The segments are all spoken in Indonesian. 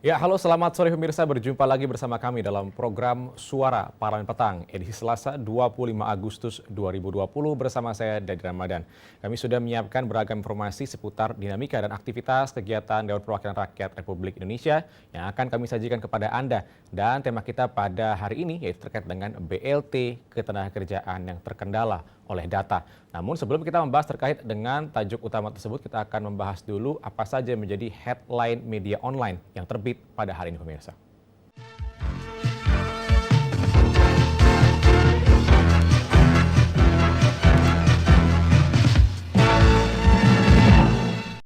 Ya, halo selamat sore pemirsa, berjumpa lagi bersama kami dalam program Suara Parlemen Petang, edisi Selasa 25 Agustus 2020 bersama saya Dadi Ramadan. Kami sudah menyiapkan beragam informasi seputar dinamika dan aktivitas kegiatan Dewan Perwakilan Rakyat Republik Indonesia yang akan kami sajikan kepada Anda. Dan tema kita pada hari ini yaitu terkait dengan BLT Ketenagakerjaan yang terkendala oleh data. Namun sebelum kita membahas terkait dengan tajuk utama tersebut, kita akan membahas dulu apa saja menjadi headline media online yang terbit pada hari ini pemirsa.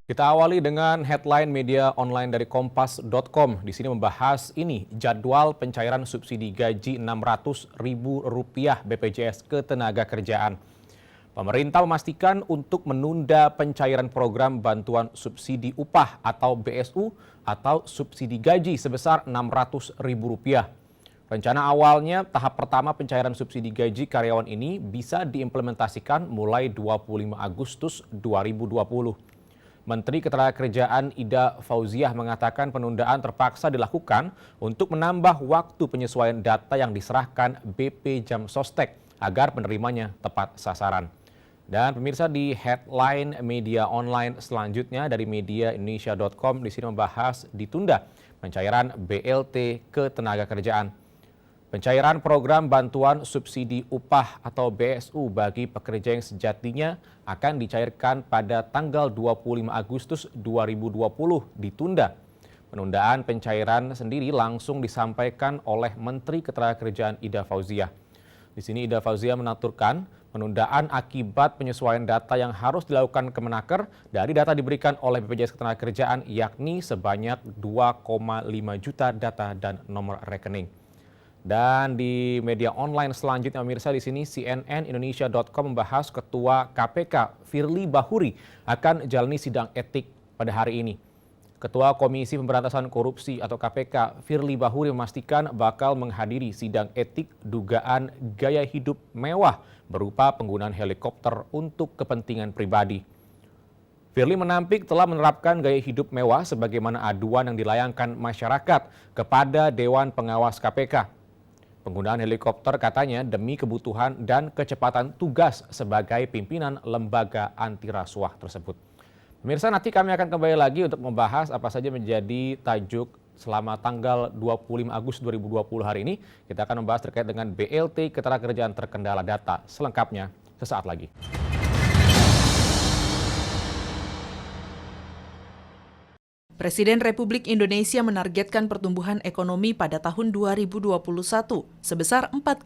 Kita awali dengan headline media online dari kompas.com. Di sini membahas ini, jadwal pencairan subsidi gaji Rp600.000 BPJS Ketenagakerjaan. Pemerintah memastikan untuk menunda pencairan program bantuan subsidi upah atau BSU atau subsidi gaji sebesar Rp600.000. Rencana awalnya tahap pertama pencairan subsidi gaji karyawan ini bisa diimplementasikan mulai 25 Agustus 2020. Menteri Ketenagakerjaan Ida Fauziah mengatakan penundaan terpaksa dilakukan untuk menambah waktu penyesuaian data yang diserahkan BP Jam Sostek agar penerimanya tepat sasaran. Dan pemirsa, di headline media online selanjutnya dari mediaindonesia.com di sini membahas ditunda pencairan BLT Ketenagakerjaan. Pencairan program bantuan subsidi upah atau BSU bagi pekerja yang sejatinya akan dicairkan pada tanggal 25 Agustus 2020 ditunda. Penundaan pencairan sendiri langsung disampaikan oleh Menteri Ketenagakerjaan Ida Fauziah. Di sini Ida Fauziah menuturkan penundaan akibat penyesuaian data yang harus dilakukan Kemenaker dari data diberikan oleh BPJS Ketenagakerjaan yakni sebanyak 2,5 juta data dan nomor rekening. Dan di media online selanjutnya pemirsa, di sini cnnindonesia.com membahas Ketua KPK Firly Bahuri akan jalani sidang etik pada hari ini. Ketua Komisi Pemberantasan Korupsi atau KPK Firly Bahuri memastikan bakal menghadiri sidang etik dugaan gaya hidup mewah berupa penggunaan helikopter untuk kepentingan pribadi. Firly menampik telah menerapkan gaya hidup mewah sebagaimana aduan yang dilayangkan masyarakat kepada Dewan Pengawas KPK. Penggunaan helikopter katanya demi kebutuhan dan kecepatan tugas sebagai pimpinan lembaga anti rasuah tersebut. Pemirsa, nanti kami akan kembali lagi untuk membahas apa saja menjadi tajuk selama tanggal 25 Agustus 2020 hari ini. Kita akan membahas terkait dengan BLT Ketenagakerjaan terkendala data. Selengkapnya sesaat lagi. Presiden Republik Indonesia menargetkan pertumbuhan ekonomi pada tahun 2021 sebesar 4,5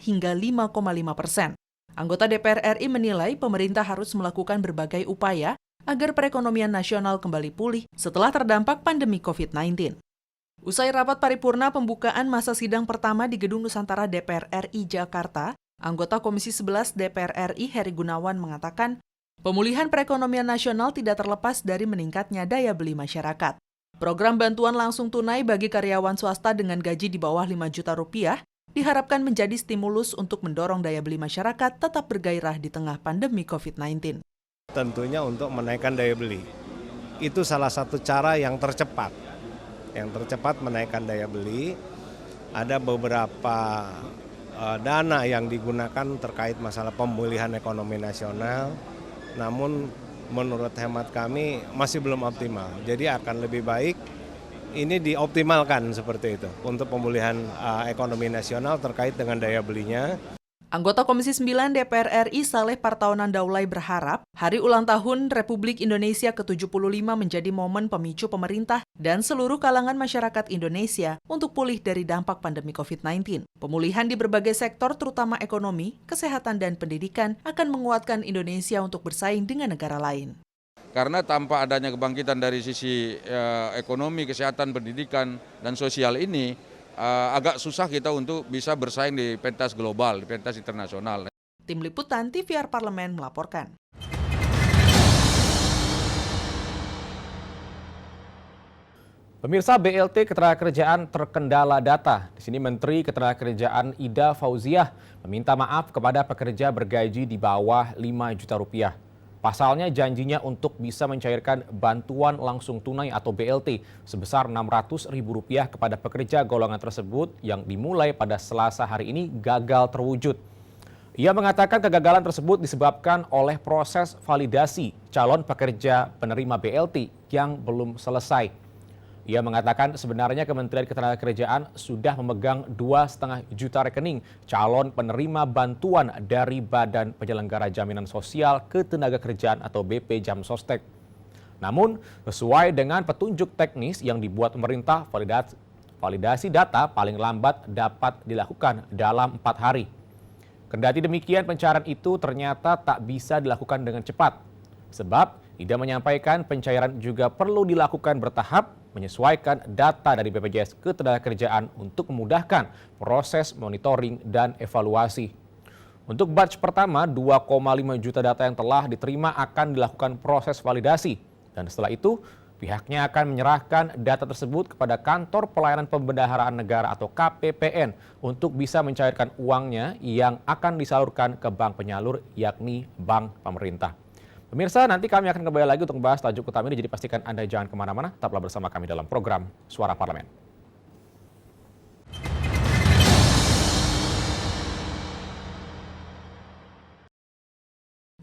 hingga 5,5%. Anggota DPR RI menilai pemerintah harus melakukan berbagai upaya agar perekonomian nasional kembali pulih setelah terdampak pandemi COVID-19. Usai rapat paripurna pembukaan masa sidang pertama di Gedung Nusantara DPR RI Jakarta, anggota Komisi 11 DPR RI Heri Gunawan mengatakan, pemulihan perekonomian nasional tidak terlepas dari meningkatnya daya beli masyarakat. Program bantuan langsung tunai bagi karyawan swasta dengan gaji di bawah 5 juta rupiah diharapkan menjadi stimulus untuk mendorong daya beli masyarakat tetap bergairah di tengah pandemi COVID-19. Tentunya untuk menaikkan daya beli. Itu salah satu cara yang tercepat. Yang tercepat menaikkan daya beli. Ada beberapa dana yang digunakan terkait masalah pemulihan ekonomi nasional. Namun menurut hemat kami masih belum optimal. Jadi akan lebih baik ini dioptimalkan seperti itu untuk pemulihan ekonomi nasional terkait dengan daya belinya. Anggota Komisi 9 DPR RI Saleh Partaunan Daulay berharap Hari Ulang Tahun Republik Indonesia ke-75 menjadi momen pemicu pemerintah dan seluruh kalangan masyarakat Indonesia untuk pulih dari dampak pandemi COVID-19. Pemulihan di berbagai sektor terutama ekonomi, kesehatan, dan pendidikan akan menguatkan Indonesia untuk bersaing dengan negara lain. Karena tanpa adanya kebangkitan dari sisi ekonomi, kesehatan, pendidikan, dan sosial ini, agak susah kita untuk bisa bersaing di pentas global, di pentas internasional. Tim Liputan TVR Parlemen melaporkan. Pemirsa, BLT Ketenagakerjaan terkendala data. Di sini Menteri Ketenagakerjaan Ida Fauziah meminta maaf kepada pekerja bergaji di bawah 5 juta rupiah. Pasalnya janjinya untuk bisa mencairkan bantuan langsung tunai atau BLT sebesar Rp600.000 kepada pekerja golongan tersebut yang dimulai pada Selasa hari ini gagal terwujud. Ia mengatakan kegagalan tersebut disebabkan oleh proses validasi calon pekerja penerima BLT yang belum selesai. Ia mengatakan sebenarnya Kementerian Ketenagakerjaan sudah memegang 2,5 juta rekening calon penerima bantuan dari Badan Penyelenggara Jaminan Sosial Ketenagakerjaan atau BP Jamsostek. Namun, sesuai dengan petunjuk teknis yang dibuat pemerintah, validasi data paling lambat dapat dilakukan dalam 4 hari. Kendati demikian, pencairan itu ternyata tak bisa dilakukan dengan cepat. Sebab, Ida menyampaikan pencairan juga perlu dilakukan bertahap menyesuaikan data dari BPJS Ketenagakerjaan untuk memudahkan proses monitoring dan evaluasi. Untuk batch pertama, 2,5 juta data yang telah diterima akan dilakukan proses validasi. Dan setelah itu, pihaknya akan menyerahkan data tersebut kepada Kantor Pelayanan Pembendaharaan Negara atau KPPN untuk bisa mencairkan uangnya yang akan disalurkan ke bank penyalur yakni bank pemerintah. Pemirsa, nanti kami akan kembali lagi untuk membahas tajuk utama ini, jadi pastikan Anda jangan kemana-mana, tetaplah bersama kami dalam program Suara Parlemen.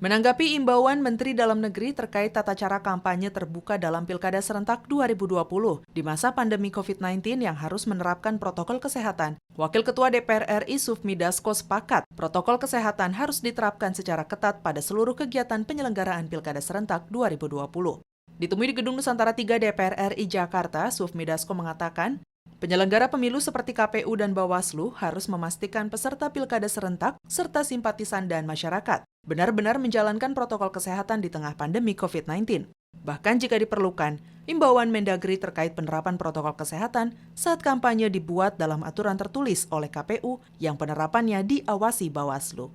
Menanggapi imbauan Menteri Dalam Negeri terkait tata cara kampanye terbuka dalam Pilkada Serentak 2020 di masa pandemi COVID-19 yang harus menerapkan protokol kesehatan, Wakil Ketua DPR RI Sufmi Dasko sepakat protokol kesehatan harus diterapkan secara ketat pada seluruh kegiatan penyelenggaraan Pilkada Serentak 2020. Ditemui di Gedung Nusantara 3 DPR RI Jakarta, Sufmi Dasko mengatakan, penyelenggara pemilu seperti KPU dan Bawaslu harus memastikan peserta Pilkada Serentak serta simpatisan dan masyarakat benar-benar menjalankan protokol kesehatan di tengah pandemi COVID-19. Bahkan jika diperlukan, imbauan Mendagri terkait penerapan protokol kesehatan saat kampanye dibuat dalam aturan tertulis oleh KPU yang penerapannya diawasi Bawaslu.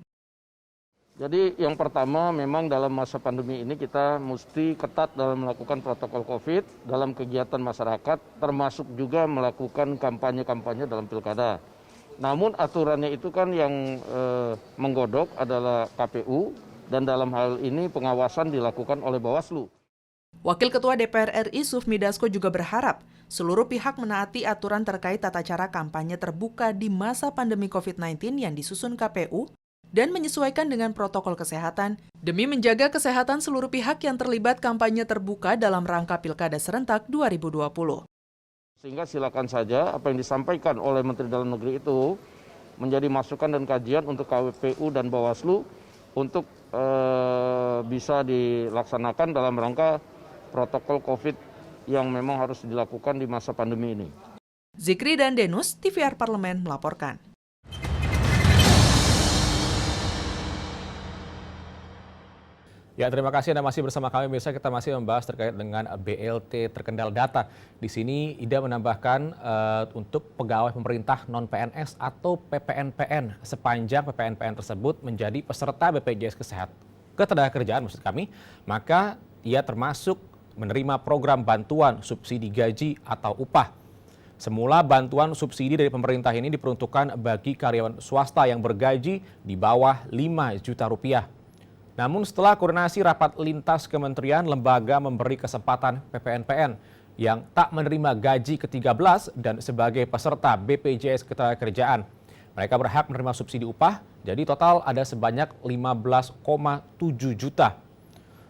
Jadi yang pertama memang dalam masa pandemi ini kita mesti ketat dalam melakukan protokol COVID dalam kegiatan masyarakat, termasuk juga melakukan kampanye-kampanye dalam pilkada. Namun aturannya itu kan yang menggodok adalah KPU dan dalam hal ini pengawasan dilakukan oleh Bawaslu. Wakil Ketua DPR RI Sufmi Dasko juga berharap seluruh pihak menaati aturan terkait tata cara kampanye terbuka di masa pandemi COVID-19 yang disusun KPU dan menyesuaikan dengan protokol kesehatan demi menjaga kesehatan seluruh pihak yang terlibat kampanye terbuka dalam rangka Pilkada Serentak 2020. Sehingga silakan saja apa yang disampaikan oleh Menteri Dalam Negeri itu menjadi masukan dan kajian untuk KPU dan Bawaslu untuk bisa dilaksanakan dalam rangka protokol COVID yang memang harus dilakukan di masa pandemi ini. Zikri dan Denus, TVR Parlemen melaporkan. Ya, terima kasih Anda masih bersama kami. Biasa kita masih membahas terkait dengan BLT terkendala data. Di sini Ida menambahkan untuk pegawai pemerintah non-PNS atau PPNPN sepanjang PPNPN tersebut menjadi peserta BPJS Ketenagakerjaan maksud kami, maka ia termasuk menerima program bantuan subsidi gaji atau upah. Semula bantuan subsidi dari pemerintah ini diperuntukkan bagi karyawan swasta yang bergaji di bawah 5 juta rupiah. Namun setelah koordinasi rapat lintas kementerian, lembaga memberi kesempatan PPNPN yang tak menerima gaji ke-13 dan sebagai peserta BPJS Ketenagakerjaan. Mereka berhak menerima subsidi upah, jadi total ada sebanyak 15,7 juta.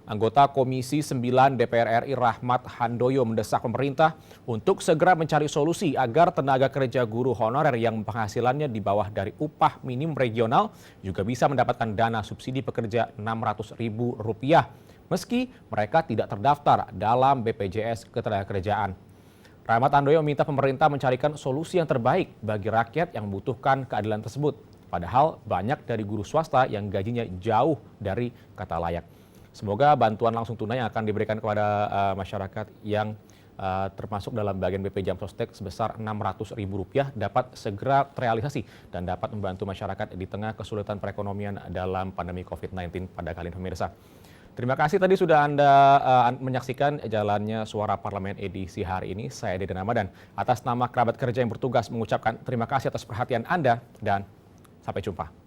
Anggota Komisi 9 DPR RI Rahmat Handoyo mendesak pemerintah untuk segera mencari solusi agar tenaga kerja guru honorer yang penghasilannya di bawah dari upah minimum regional juga bisa mendapatkan dana subsidi pekerja Rp600.000 meski mereka tidak terdaftar dalam BPJS Ketenagakerjaan. Rahmat Handoyo meminta pemerintah mencarikan solusi yang terbaik bagi rakyat yang membutuhkan keadilan tersebut. Padahal banyak dari guru swasta yang gajinya jauh dari kata layak. Semoga bantuan langsung tunai yang akan diberikan kepada masyarakat yang termasuk dalam bagian BP Jam Sostek sebesar Rp600.000 dapat segera terrealisasi dan dapat membantu masyarakat di tengah kesulitan perekonomian dalam pandemi COVID-19 pada kali ini, pemirsa. Terima kasih tadi sudah Anda menyaksikan jalannya Suara Parlemen edisi hari ini. Saya Deden Ramadan. Atas nama kerabat kerja yang bertugas mengucapkan terima kasih atas perhatian Anda dan sampai jumpa.